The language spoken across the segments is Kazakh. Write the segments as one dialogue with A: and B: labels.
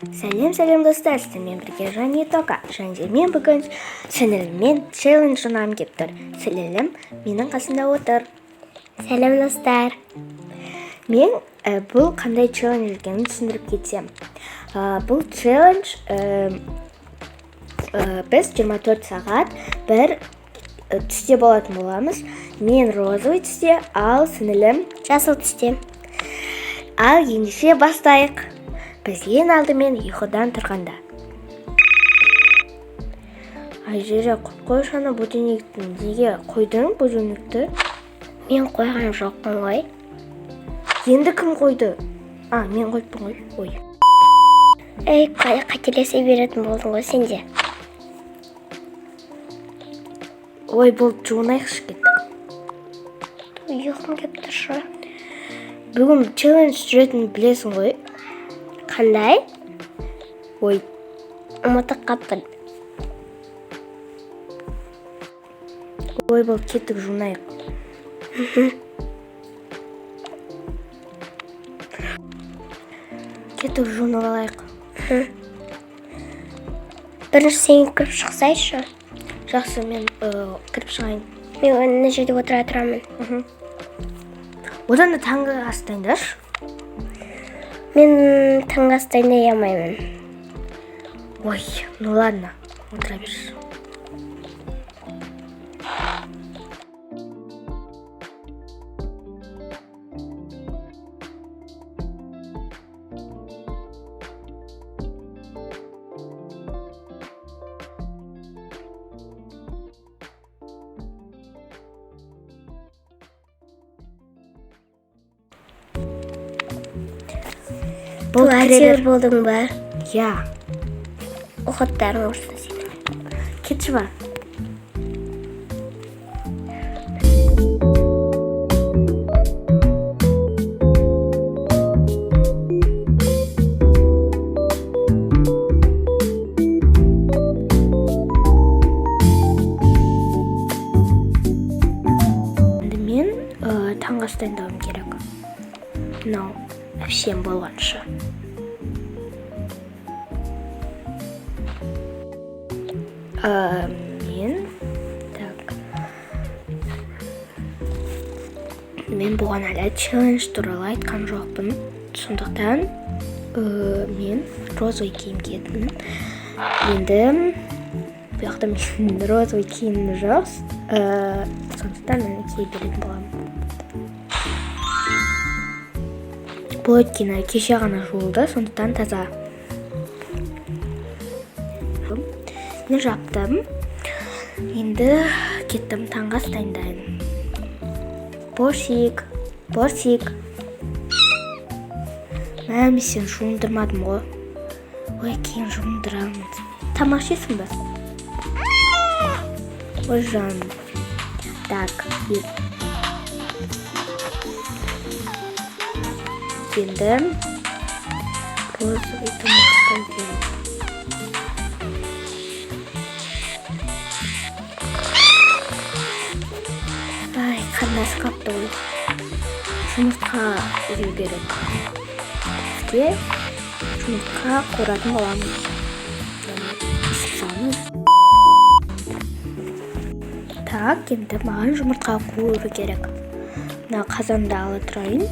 A: Сәлем достар, сіздермен бірге Жани Тока. Және мен бүгін сіңіліммен челлендж ойнағым келіп тұр. Сіңілім менің қасымда отыр.
B: Сәлем достар.
A: Мен бұл қандай челлендж екенін түсіндіріп кетсем. Бұл челлендж біз 24 сағат бір түсте болатын боламыз. Мен розовый түсте, ал сіңілім
B: Жасыл түсте.
A: Ал ендеше бастайық. Біз ең алдымен ұйқыдан тұрғанда. Айжере, қойшы ана будильникті. Неге қойдың будильникті?
B: Мен қойған жоқпын ғой.
A: Енді кім қойды? Мен қойыппын ғой.
B: Ей, қателесе беретін болдың ғой сенде.
A: Ой, бұл жуынайықшы кет.
B: Ұйқым кеп тұршы.
A: Бүгін челлендж жүретінін білесің ғой.
B: Қандай?
A: Ой,
B: Ұмытып қаппын.
A: ой, бұл кеттік жуынайық. Кеттік жуынып алайық.
B: Бірінші сен кіріп шықсайшы.
A: Жақсы, мен кіріп шығайын.
B: Мен мына жерде отыра тұрамын.
A: Одан да таңғы ас дайындашы.
B: Мен таңғы ас дайындай алмаймын.
A: Ой, ну ладно, отыра берші.
B: Бұл актер болдың ба?
A: Я,
B: Ұқыттарың орысты сенің.
A: кетші ба? Енді мен таңғы ас дайындауым керек. Мынау әпшем болғанша. Мен бұған әлі челлендж туралы айтқан жоқпын. Сондықтан мен розовый киім киетінмін. Енді бұяқта мен розовый киімім жоқ. Сондықтан мен кие беретін боламын. Бұл өйткені кеше ғана жуылды, сондықтан таза. Мен жаптым. Енді кеттім таңғы ас дайындайын. Борсик. Мен сен жуындырмадым ғой. Ой, кейін жуындырамын. Тамақ жейсің ба? Ой, жаным. Так, енді розовый тамақтан кейін. Қандай қапты ғой. Жұмыртқа жей береді. Бізге жұмыртқа қоратын боламыз. Так, енді маған жұмыртқа қуыру керек. Мына қазанда ала тұрайын.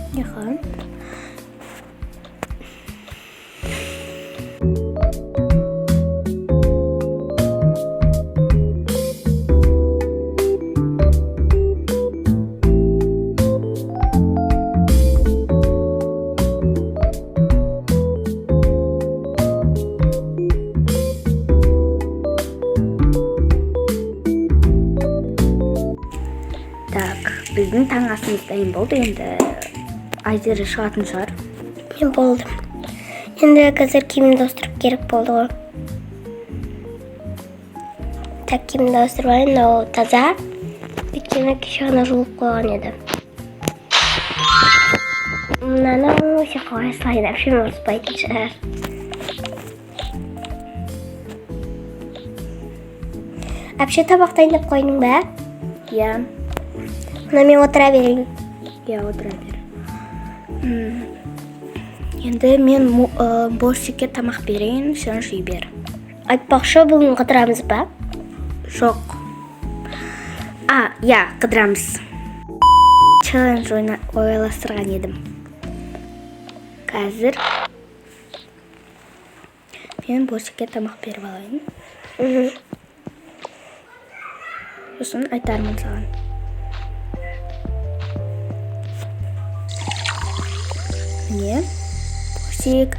A: Біздің таң асымыз дайын болды, енді Айзері шығатын шығар.
B: Мен болдым. Енді қазір киімімді ауыстырып керек болды ғой. Так, киімімді ауыстырып алайын, ол таза. Өйткені кеше ғана жуып қойған еді. Мынаны өте қалай салайын, әпшем ұрыспайтын шығар. Әпше табақ дайындап қойдың ба?
A: Иә.
B: Мына мен отыра берейін.
A: Иә, отыра бер. Енді мен борщикке тамақ берейін, сен жей бер.
B: Айтпақшы, бүгін қыдырамыз ба?
A: Жоқ. Я, қыдырамыз. Челлендж ойластырған едім. Қазір мен борщикке тамақ беріп алайын. Сосын айтармын саған. Міне, борщик.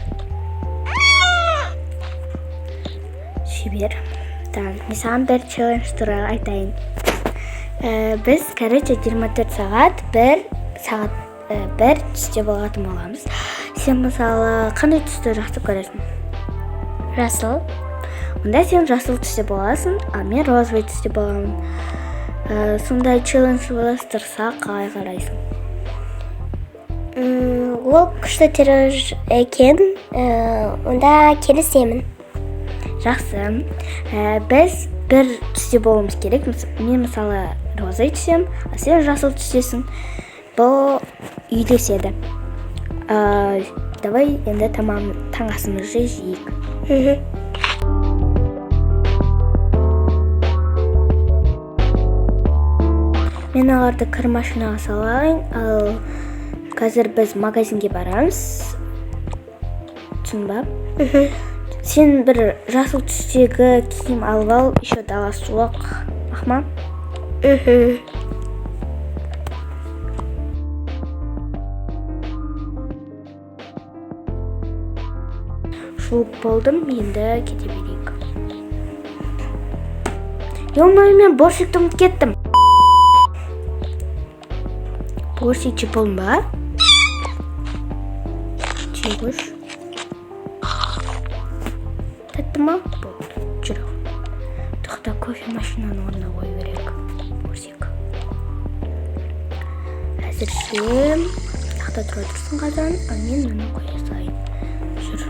A: Шебер. Мен саған бір челлендж туралы айтайын. Біз, короче, 24 сағат бір түсте болатын боламыз. Сен мысалы қандай түсті жақсы көресің?
B: Жасыл.
A: Онда сен жасыл түсте боласың, а мен розовый түсте боламын. Сондай челлендж ойластырсақ қалай қарайсың?
B: Ол күшті челлендж екен, онда келісемін.
A: Жақсы. Біз бір түсте болуымыз керек. Мен мысалы розовый түсем, а сен жасыл түстесің. Бұл үйлеседі. Давай енді таң асымызды жейік. Мен оларды кір машинаға салайын, ал қазір біз магазинге барамыз. Түсін ба? Сен бір жасыл түстегі киім алып ал, еще дала суық. Ақма? Жуып болдым, енді кете берейік. Мен борщикті ұмытып кеттім. Борщик жеп болдың ба? Жегіш. Тәтті ма? Болды, жүр. Тоқта кофе машинаның орнына қой берек. Борщик. Әзірше тақта тұра тұрсын қазан, а мен мұны қоя салайын. Жүр.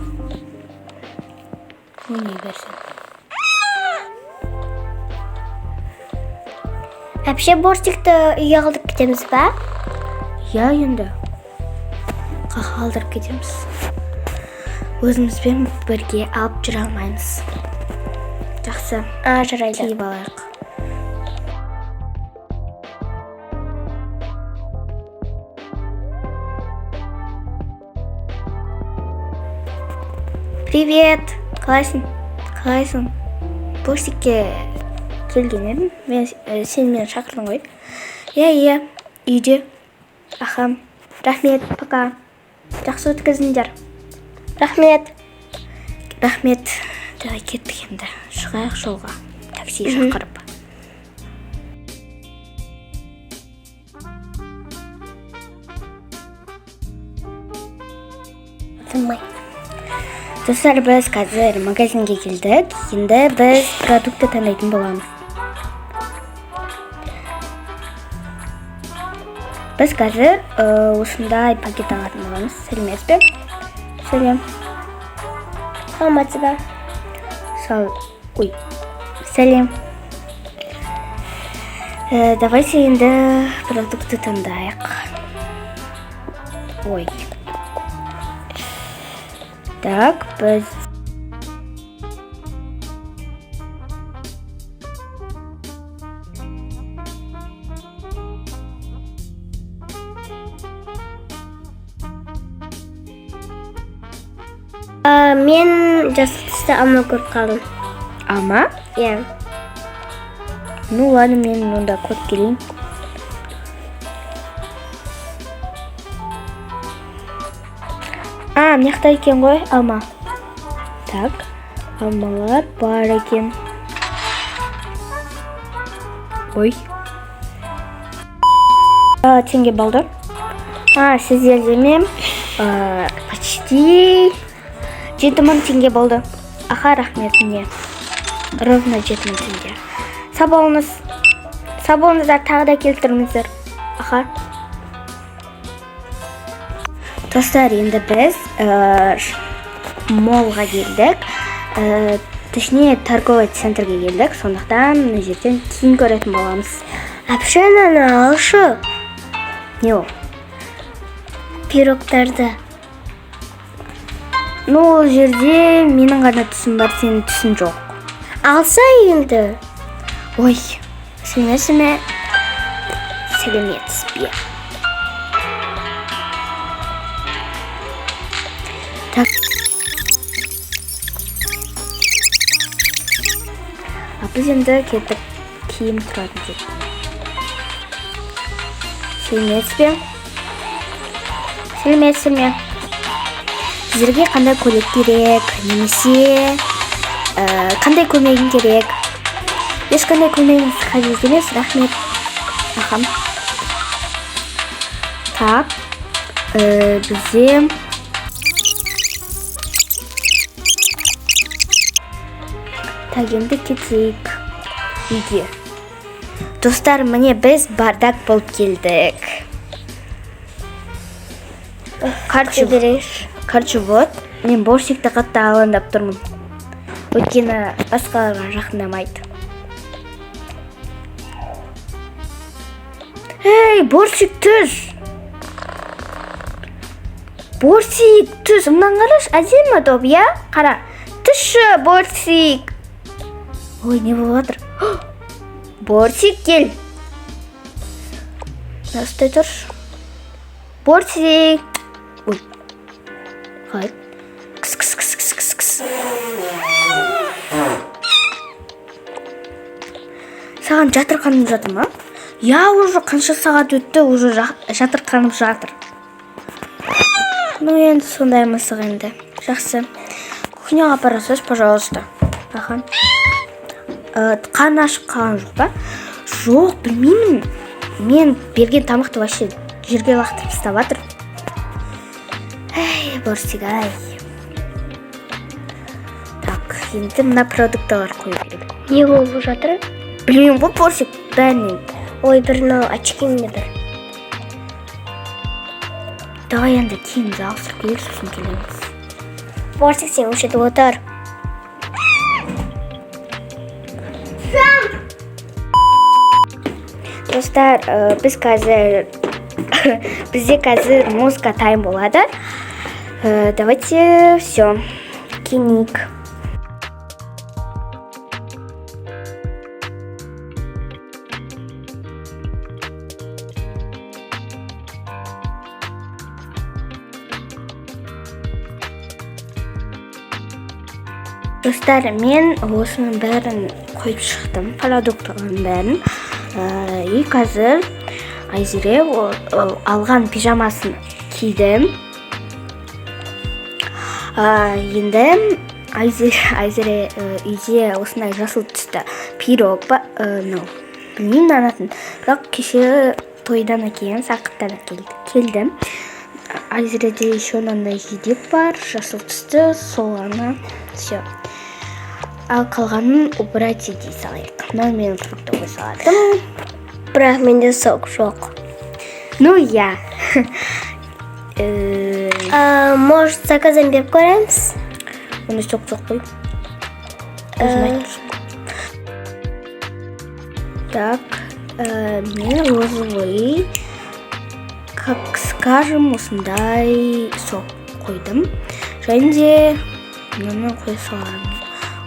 A: Ойнай берсін.
B: Әпше борщикті үйге қалдырып кетеміз ба?
A: Я, енді. Қақа алдырып кетеміз. Өзімізбен бірге алып жүре алмаймыз. Жақсы.
B: Жарайды.
A: Киіп алайық. Привет. Қалайсың? Борщикке келген едім. Сен мені шақырдың ғой. Иә, үйде. Ахам. Рахмет, пока. Жақсы өткізіңдер.
B: Рахмет.
A: Давай кеттік енді. Шығайық жолға. Такси шақырып. Достар, біз қазір магазинге келдік. Енді біз продукты таңдайтын боламыз. Біз қазір осындай пакет алатын боламыз. Сәлемес бе? Сәлем.
B: Саламатсыз ба?
A: Сәлем. Давайте енді продукты таңдайық. Так, біз...
B: Мен жасыл түсті алма көріп қалдым.
A: Алма?
B: Иә.
A: Ну ладно, мен онда код келейін. Мияқта екен ғой алма. Так, алмалар бар екен. Теңге болды. Сіздерде мен почти 7000 теңге болды. Аха, рахмет мне. Ровно 7000 теңге. Саболыңыздар тағы да келтіріңіздер. Аха. Достар, енді біз молға келдік. Точнее, торговый центрге келдік. Сондықтан мына жерден киім көретін боламыз.
B: Әпшені алшы.
A: Не ол?
B: Пирогтарды.
A: Ну, ол жерде менің ғана түсім бар, сенің түсің жоқ.
B: Алса енді.
A: Ой, сәлеметсіз ме? Сәлеметсіз бе? Так. Біз енді кеттік киім тұратын жер. Сәлеметсіз бе? Сәлеметсіз ме? Сіздерге қандай көйлек керек, немесе қандай көмегім керек? Ешқандай көмегіңіз қажет емес, рахмет. Ахам. Так, бізде так, енді кетейік үйге. Достар, міне біз бардак болып келдік. Короче, вот, мен борщикті қатты алаңдап тұрмын. Өйткені басқаларға жақындамайды. Ей, борщик түс! Борщик түс! Мұнан қараш, әдемі топ, я? Қара, түші, борщик! Ой, не болып жатыр? Борщик, кел! Настай тұрш. Борщик! Ой. Қайт. Кс. Саған жатырқанып жатыр ма? Я, уже қанша сағат өтті, уже жатырқанып жатыр. Ну, енді сондай мысық енді. Жақсы. Кухняға апарасыз, пожалуйста. Ахан. Қан ашып қалған жоқ па? Жоқ, білмеймін. Мен берген тамақты вообще жерге лақтырып тастап жатыр. Ай, борщик, ай. Так, енді мына продукталар қою керек.
B: Не болып жатыр?
A: Білмеймін, бұл борщик бәрінен.
B: Ой, бір мынау очкимді бір.
A: Давай енді киімді ауыстырып келіп, сосын келеміз.
B: Борщик, сен өшеді отыр.
A: Достар, бізде қазір музыка тайм болады. Давайте все, киінейік. Достар, мен осының бәрін қойып шықтым, продуктылардың бәрін. И қазір Айзере алған пижамасын кидім. Енді Айзере үйде осындай жасыл түсті пирог ба, білмеймін анатын. Бірақ кеше тойдан әкелген сақыптан келдім. Айзереде еще ондай жидек бар, жасыл түсті, соланы, все. Ал қалғанын убрать ете салайық. Но мен фрукты қой салатым.
B: Бірақ менде сок жоқ.
A: Ну, я.
B: Может, заказан беріп көреміз?
A: Оны сок жоқ қой. Так, мен розовый, как скажем, осындай сок қойдым. Және де мұны қой саламын.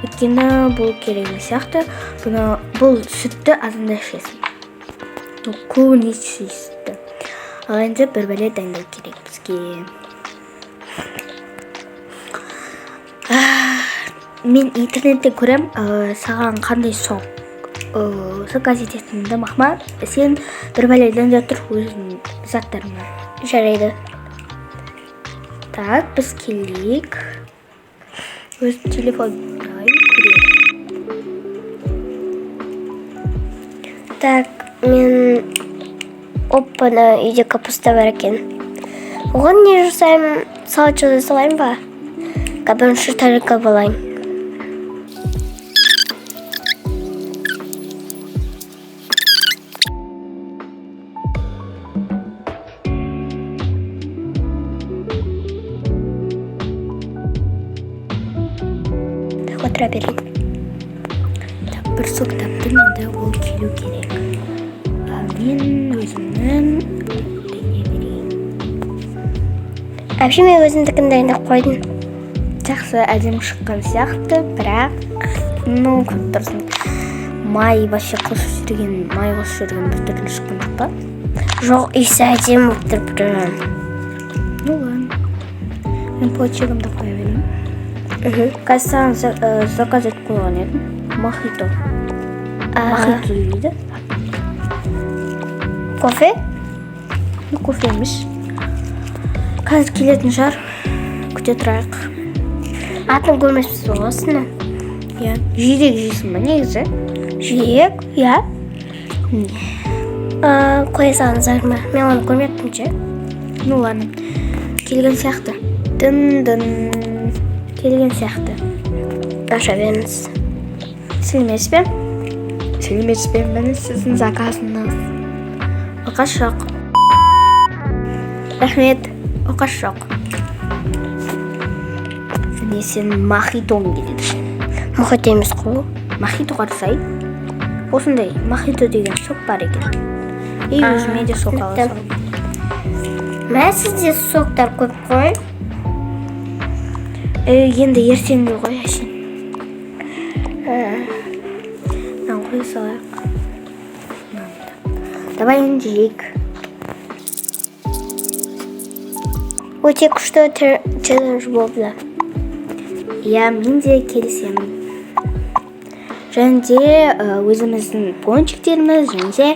A: Өйткені бұл керек сияқты, бұл сүтті азында ішесің. Көбін ішесің. Ал енді бір бәле дайындау керек бізге. Мен интернетте көрем, саған қандай сок заказ ететінді мақма, сен бір бәле дайындап тұр өзің заттарыңа.
B: Жарайды.
A: Так, біз келейік. Өз телефон
B: Так, мен оппаны үйде капуста бар екен. Оған не жасаймын? Салат жасай салайын ба? Кабаншы тарелка болайын. Так, отыра берейін.
A: Так, бір сок таптым, енді ол келу керек. Мен өзімнің дене берейін.
B: Әпше, мен өзімдікін дайындап қойдым.
A: жақсы әдемі шыққан сияқты, бірақ ну көріп тұрсың, май вообще қосып жүрген біртүрлі шыққан ба?
B: Жоқ, иісі әдемі болып тұр прям.
A: Ну ладно, мен почеркімді қоя беремін. Қазір саған заказ етіп қойған едім, мохито. Мохито дейді.
B: Кофе?
A: Ну, кофе емес. Қазір келетін шығар, күте тұрайық.
B: Атын көрмеспіз осыны.
A: Иә, жиірек жейсің ба негізі?
B: Жиек? Иә. Қоя салыңыздар ма? Мен оны көрмеппін ше.
A: Ну ладно, келген сияқты. Дын-дын, келген сияқты.
B: Аша беріңіз.
A: Сәлеметсіз бе? Міне сіздің заказыңыз. Оқас жоқ. Рахмет, оқас жоқ. Және сен мохитоң келеді.
B: Мохито емес қой.
A: Мохито қарасай. Осындай мохито деген сок бар екен. Өзіме де сок ала салып.
B: Мә сізде соктар көп қой.
A: Енді ертеңге ғой әшейін. Қоя салайық. Давай енді жейік.
B: Өте күшті челлендж болды.
A: Иә, мен де келісемін. Және де өзіміздің пончиктеріміз, және де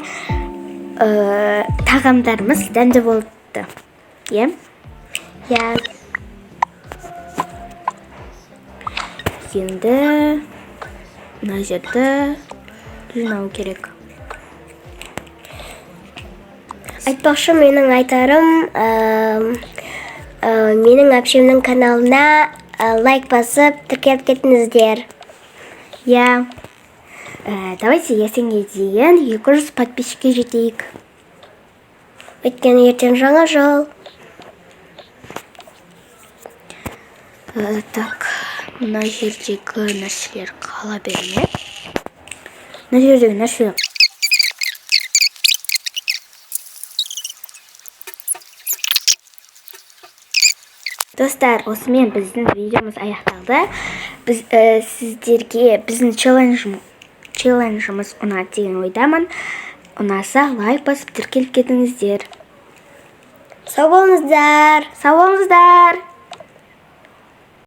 A: тағамдарымыз дәмді болды. Иә?
B: Иә.
A: Енді мына жерді жинау керек.
B: Айтпақшы, менің айтарым, менің әпшемнің каналына лайк басып, тіркеліп кетіңіздер.
A: Иә. Давайте ертеңге дейін 200 подписчикке жетейік.
B: Өйткені ертең жаңа жыл.
A: Так, мына жердегі нәрселер қала берме. Мына жердегі нәрселер. Достар, осымен біздің видеомыз аяқталды. Сіздерге біздің челленджіміз ұнады деген ойдамын. Ұнаса лайк басып тіркеліп кетіңіздер.
B: Сау болыңыздар.
A: Сау болыңыздар.